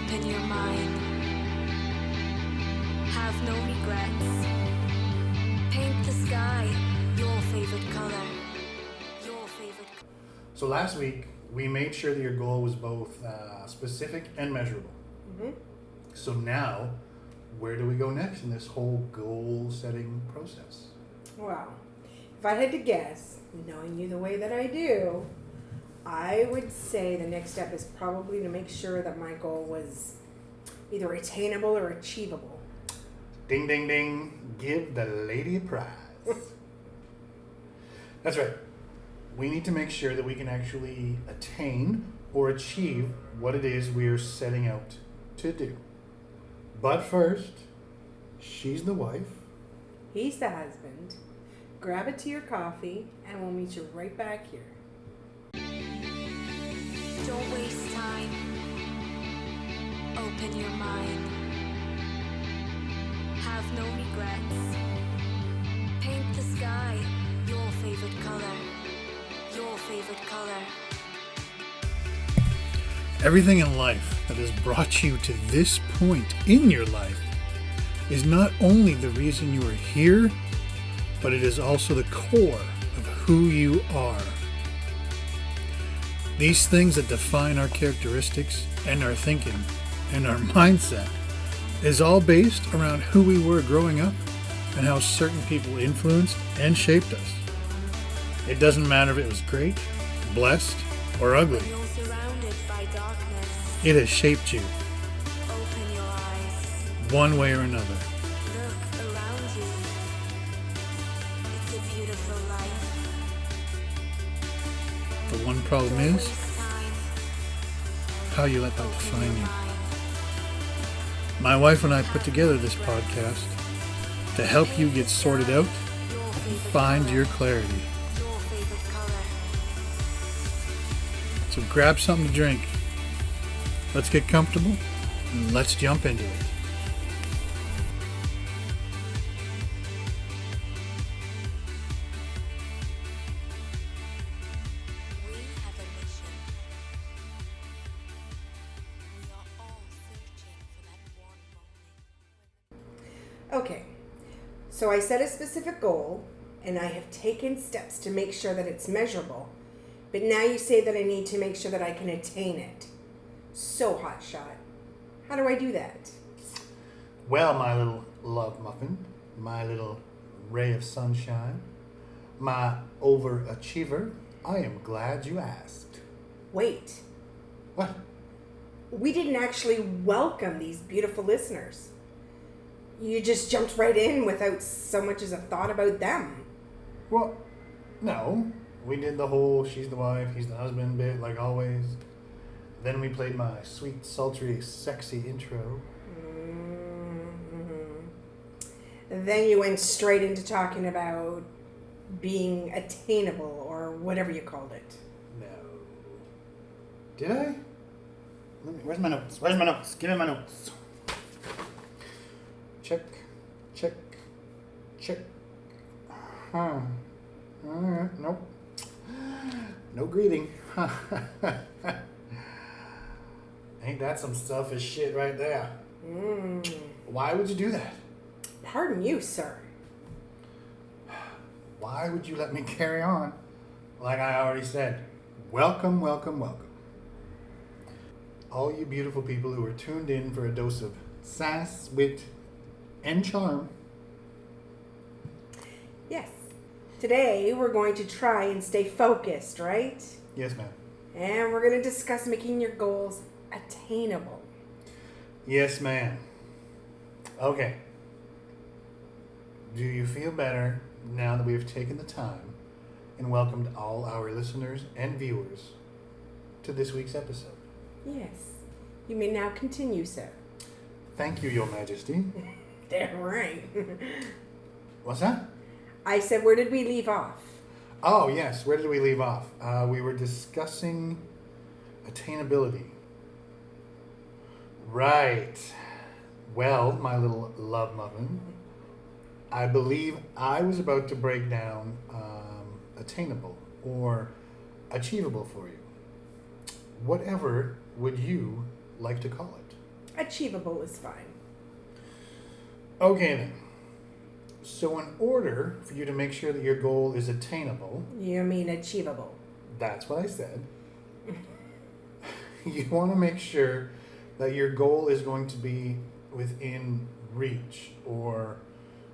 Open your mind. Have no regrets. Paint the sky your favorite color. Your favorite color. So last week, we made sure that your goal was both specific and measurable. Mm-hmm. So now, where do we go next in this whole goal-setting process? Well, if I had to guess, knowing you the way that I do, I would say the next step is probably to make sure that my goal was either attainable or achievable. Ding, ding, ding. Give the lady a prize. That's right. We need to make sure that we can actually attain or achieve what it is we are setting out to do. But first, she's the wife. He's the husband. Grab a tea or coffee, and we'll meet you right back here. Don't waste time. Open your mind. Have no regrets. Paint the sky your favorite color. Your favorite color. Everything in life that has brought you to this point in your life is not only the reason you are here, but it is also the core of who you are. These things that define our characteristics and our thinking and our mindset is all based around who we were growing up and how certain people influenced and shaped us. It doesn't matter if it was great, blessed, or ugly. You're surrounded by darkness. It has shaped you Open your eyes. one way or another. Look around you. It's a beautiful life. The one problem Don't is waste time. how you let that Open define your you. mind. My wife and I put together this podcast to help you get sorted out Your and favorite find color. your clarity. Your favorite color. So grab something to drink. Let's get comfortable and let's jump into it. We have a mission. We are all searching for that one moment. Okay, so I set a specific goal, and I have taken steps to make sure that it's measurable. But now you say that I need to make sure that I can attain it. So hotshot. How do I do that? Well, my little love muffin, my little ray of sunshine, my overachiever, I am glad you asked. Wait, What? we didn't actually welcome these beautiful listeners. You just jumped right in without so much as a thought about them. Well, no. We did the whole she's the wife, he's the husband bit, like always. Then we played my sweet, sultry, sexy intro. Mm-hmm. Then you went straight into talking about being attainable or whatever you called it. No. Did I? Where's my notes? Where's my notes? Give me my notes. Check, check, check. Huh. Alright, nope. No greeting. Ain't that some selfish shit right there? Why would you do that? Pardon you, sir. Why would you let me carry on? Like I already said, welcome, welcome, welcome. All you beautiful people who are tuned in for a dose of sass, wit, and charm. Yes. Today we're going to try and stay focused, right? Yes, ma'am. And we're going to discuss making your goals attainable. Yes, ma'am. Okay. Do you feel better now that we have taken the time and welcomed all our listeners and viewers to this week's episode? Yes. You may now continue, sir. Thank you, Your Majesty. Damn right. What's that? I said, where did we leave off? Oh, yes. Where did we leave off? We were discussing attainability. Right. Well, my little love muffin, I believe I was about to break down attainable or achievable for you. Whatever would you like to call it? Achievable is fine. Okay then. So in order for you to make sure that your goal is attainable, You mean achievable? that's what I said. You want to make sure that your goal is going to be within reach or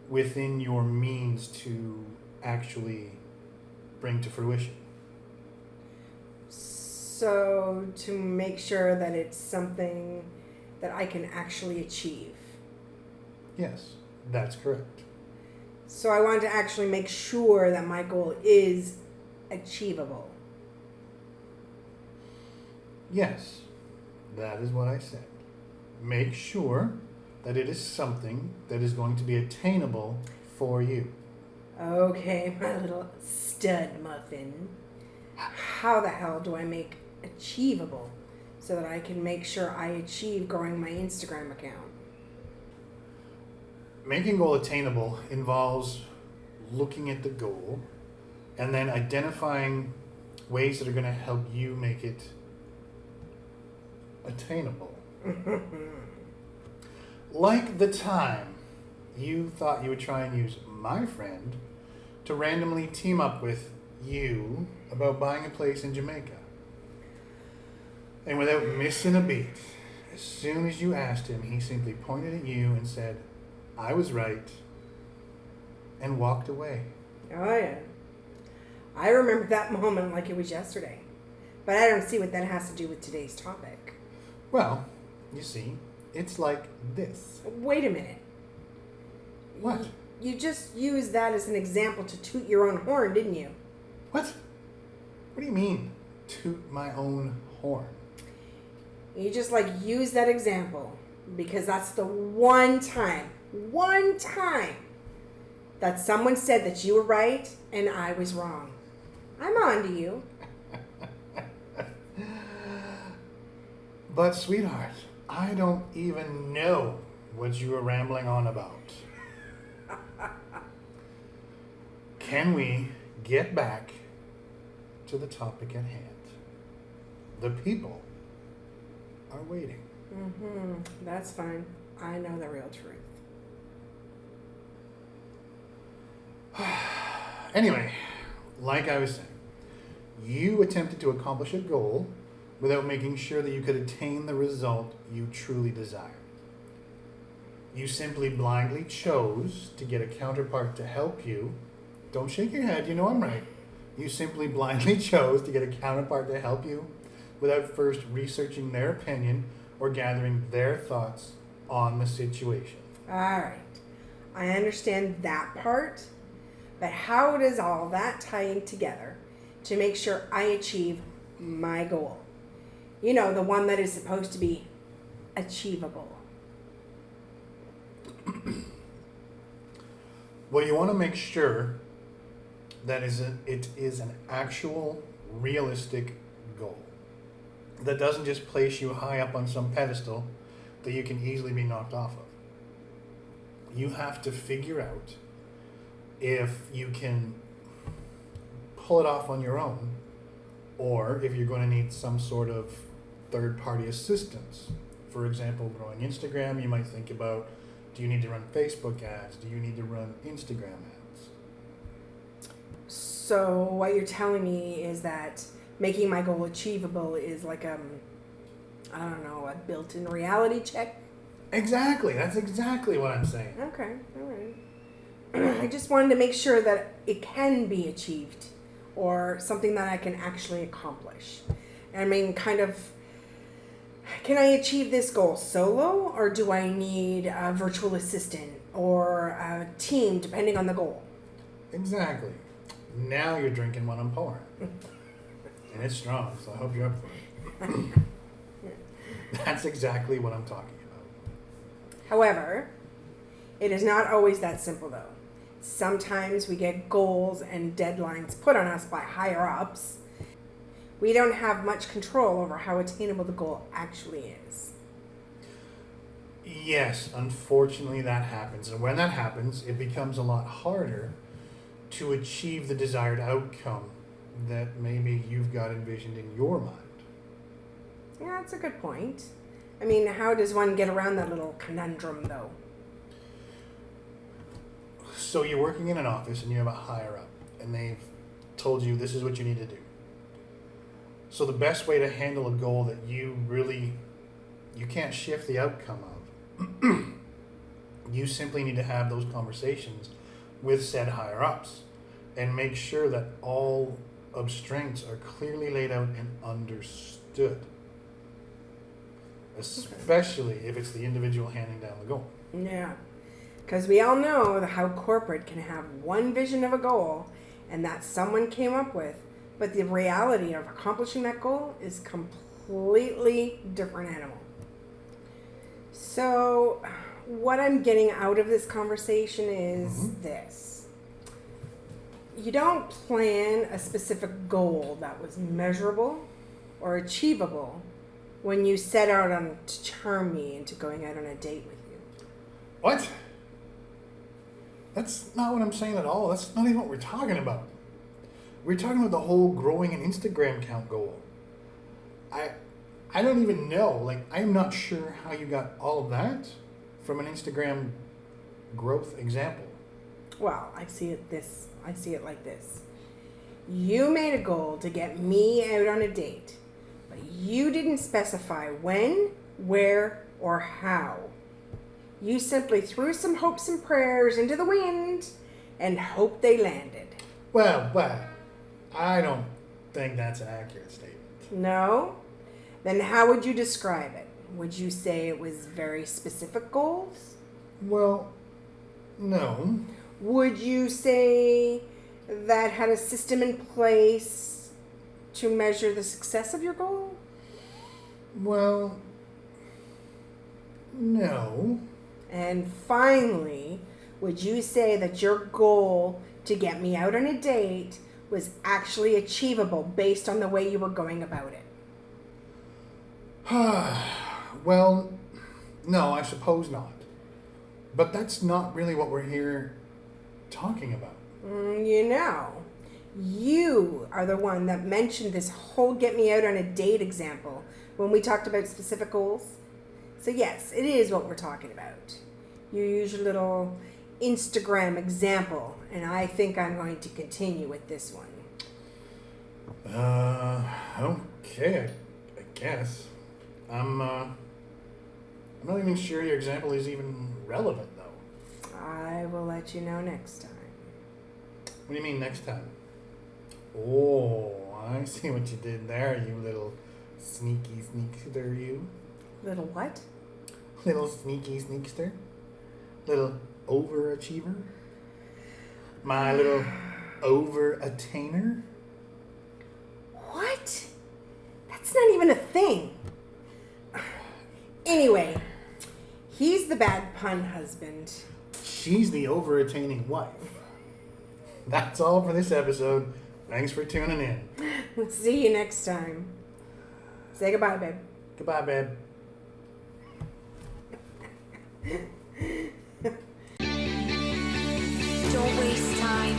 within your means to actually bring to fruition. So to make sure that it's something that I can actually achieve. Yes, that's correct. So I want to actually make sure that my goal is achievable. Yes, that is what I said. Make sure that it is something that is going to be attainable for you. Okay, my little stud muffin. How the hell do I make achievable so that I can make sure I achieve growing my Instagram account? Making goal attainable involves looking at the goal and then identifying ways that are going to help you make it attainable. Like the time you thought you would try and use my friend to randomly team up with you about buying a place in Jamaica. And without missing a beat, as soon as you asked him, he simply pointed at you and said, "I was right," and walked away. Oh, yeah. I remember that moment like it was yesterday. But I don't see what that has to do with today's topic. Well, you see, it's like this. Wait a minute. What? You just used that as an example to toot your own horn, didn't you? What? What do you mean, toot my own horn? You just use that example because that's the one time that someone said that you were right and I was wrong. I'm on to you. But sweetheart, I don't even know what you were rambling on about. Can we get back to the topic at hand? The people are waiting. That's fine. I know the real truth. Anyway, like I was saying, you attempted to accomplish a goal without making sure that you could attain the result you truly desired. You simply blindly chose to get a counterpart to help you. Don't shake your head, you know I'm right. You simply blindly chose to get a counterpart to help you without first researching their opinion or gathering their thoughts on the situation. All right. I understand that part, but how does all that tie in together to make sure I achieve my goal? You know, the one that is supposed to be achievable. Well, you want to make sure that it is an actual realistic goal that doesn't just place you high up on some pedestal that you can easily be knocked off of. You have to figure out if you can pull it off on your own or if you're going to need some sort of third-party assistance. For example, growing Instagram, you might think about, do you need to run Facebook ads? Do you need to run Instagram ads? So what you're telling me is that making my goal achievable is like a built-in reality check? Exactly. That's exactly what I'm saying. Okay, all right. I just wanted to make sure that it can be achieved or something that I can actually accomplish. I mean, can I achieve this goal solo or do I need a virtual assistant or a team depending on the goal? Exactly. Now you're drinking what I'm pouring. And it's strong, so I hope you're up for it. That's exactly what I'm talking about. However, it is not always that simple though. Sometimes we get goals and deadlines put on us by higher ups. We don't have much control over how attainable the goal actually is. Yes, unfortunately that happens. And when that happens, it becomes a lot harder to achieve the desired outcome that maybe you've got envisioned in your mind. Yeah, that's a good point. I mean, how does one get around that little conundrum, though? So you're working in an office and you have a higher up, and they've told you this is what you need to do. So the best way to handle a goal that you can't shift the outcome of, you simply need to have those conversations with said higher ups and make sure that all constraints are clearly laid out and understood. Especially if it's the individual handing down the goal. Yeah. Because we all know how corporate can have one vision of a goal and that someone came up with, but the reality of accomplishing that goal is completely different animal. So what I'm getting out of this conversation is this. You don't plan a specific goal that was measurable or achievable when you set out on to charm me into going out on a date with you. What? That's not what I'm saying at all. That's not even what we're talking about. We're talking about the whole growing an Instagram account goal. I don't even know. Like, I'm not sure how you got all of that from an Instagram growth example. Well, I see it like this. You made a goal to get me out on a date, but you didn't specify when, where, or how. You simply threw some hopes and prayers into the wind and hoped they landed. Well, I don't think that's an accurate statement. No? Then how would you describe it? Would you say it was very specific goals? Well, no. Would you say that had a system in place to measure the success of your goal? Well, no. And finally, would you say that your goal to get me out on a date was actually achievable based on the way you were going about it? Well, no, I suppose not. But that's not really what we're here talking about. You are the one that mentioned this whole get me out on a date example when we talked about specific goals. So yes, it is what we're talking about. You use your little Instagram example, and I think I'm going to continue with this one. Okay, I guess. I'm not even sure your example is even relevant, though. I will let you know next time. What do you mean next time? Oh, I see what you did there, you little sneaky sneakster, you. Little what? Little sneaky sneakster. Little overachiever. My little over-attainer. What? That's not even a thing. Anyway, he's the bad pun husband. She's the over-attaining wife. That's all for this episode. Thanks for tuning in. We'll see you next time. Say goodbye, babe. Goodbye, babe. Don't waste time.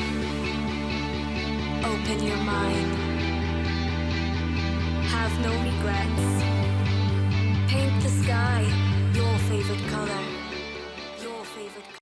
Open your mind. Have no regrets. Paint the sky your favorite color.